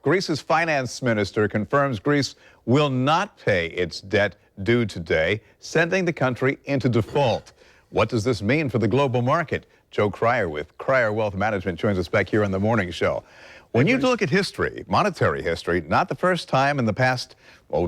Greece's finance minister confirms Greece will not pay its debt due today, sending the country into default. What does this mean for the global market? Joe Krier with Krier Wealth Management joins us back here on the morning show. When you look at history, monetary history, not the first time in the past,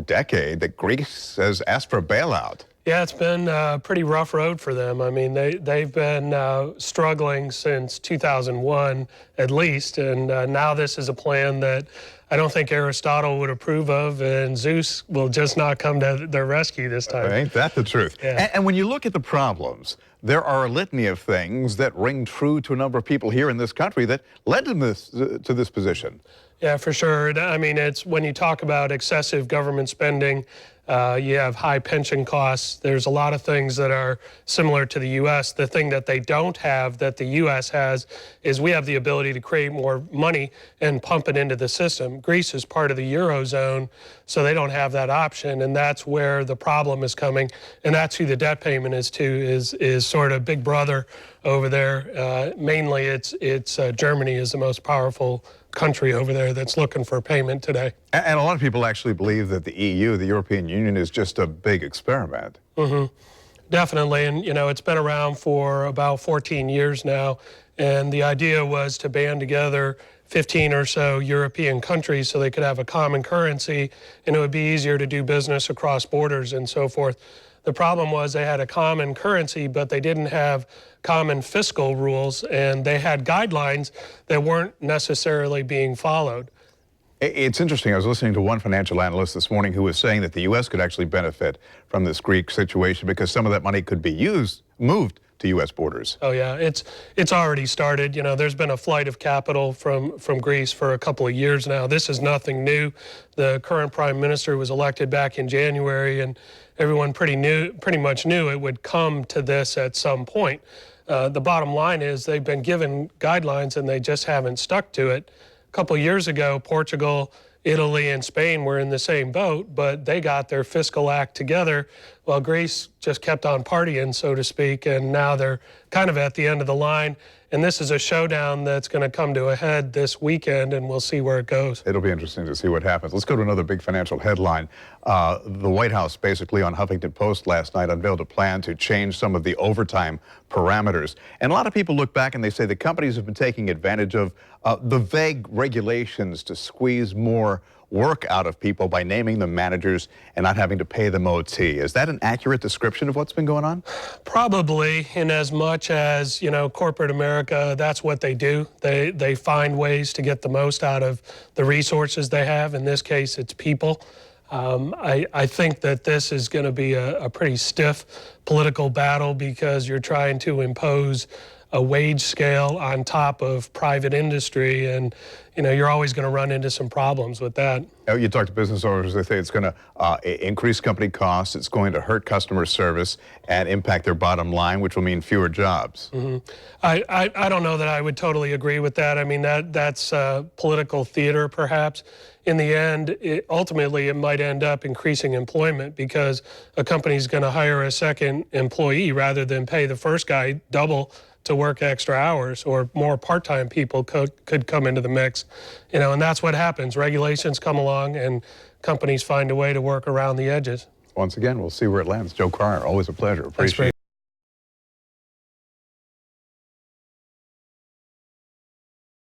decade that Greece has asked for a bailout. Yeah, it's been a pretty rough road for them. I mean, they've been struggling since 2001 at least, and now this is a plan that I don't think Aristotle would approve of, and Zeus will just not come to their rescue this time. Ain't that the truth? Yeah. And when you look at the problems, there are a litany of things that ring true to a number of people here in this country that led to this position. Yeah, for sure. I mean, it's when you talk about excessive government spending, you have high pension costs. There's a lot of things that are similar to the U.S. The thing that they don't have that the U.S. has is we have the ability to create more money and pump it into the system. Greece is part of the Eurozone, so they don't have that option, and that's where the problem is coming. And that's who the debt payment is to, is sort of big brother over there. Mainly it's Germany is the most powerful country over there that's looking for payment today. And a lot of people actually believe that the EU, the European Union, is just a big experiment. Mm-hmm. Definitely, and you know, it's been around for about 14 years now, and the idea was to band together 15 or so European countries so they could have a common currency, and it would be easier to do business across borders and so forth. The problem was they had a common currency, but they didn't have common fiscal rules, and they had guidelines that weren't necessarily being followed. It's interesting. I was listening to one financial analyst this morning who was saying that the U.S. could actually benefit from this Greek situation because some of that money could be moved to U.S. borders. Oh yeah, it's already started. You know, there's been a flight of capital from Greece for a couple of years now. This is nothing new. The current prime minister was elected back in January, and everyone pretty much knew it would come to this at some point. The bottom line is they've been given guidelines and they just haven't stuck to it. A couple of years ago, Portugal, Italy, and Spain were in the same boat, but they got their fiscal act together while Greece just kept on partying, so to speak, and now they're kind of at the end of the line. And this is a showdown that's going to come to a head this weekend, and we'll see where it goes. It'll be interesting to see what happens. Let's go to another big financial headline. The White House, basically on Huffington Post last night, unveiled a plan to change some of the overtime parameters. And a lot of people look back and they say the companies have been taking advantage of the vague regulations to squeeze more work out of people by naming them managers and not having to pay them OT. Is that an accurate description of what's been going on? Probably, in as much as, you know, corporate America, that's what they do. They find ways to get the most out of the resources they have. In this case, it's people. I think that this is going to be a pretty stiff political battle because you're trying to impose a wage scale on top of private industry, and you know, you're always going to run into some problems with that. You talk to business owners, they say it's going to increase company costs, it's going to hurt customer service and impact their bottom line, which will mean fewer jobs. Mm-hmm. I don't know that I would totally agree with that. I mean, that's political theater, perhaps. In the end, ultimately, it might end up increasing employment because a company's going to hire a second employee rather than pay the first guy double to work extra hours, or more part-time people could come into the mix. You know, and that's what happens. Regulations come along and companies find a way to work around the edges. Once again, we'll see where it lands. Joe Krier, always a pleasure. Appreciate it.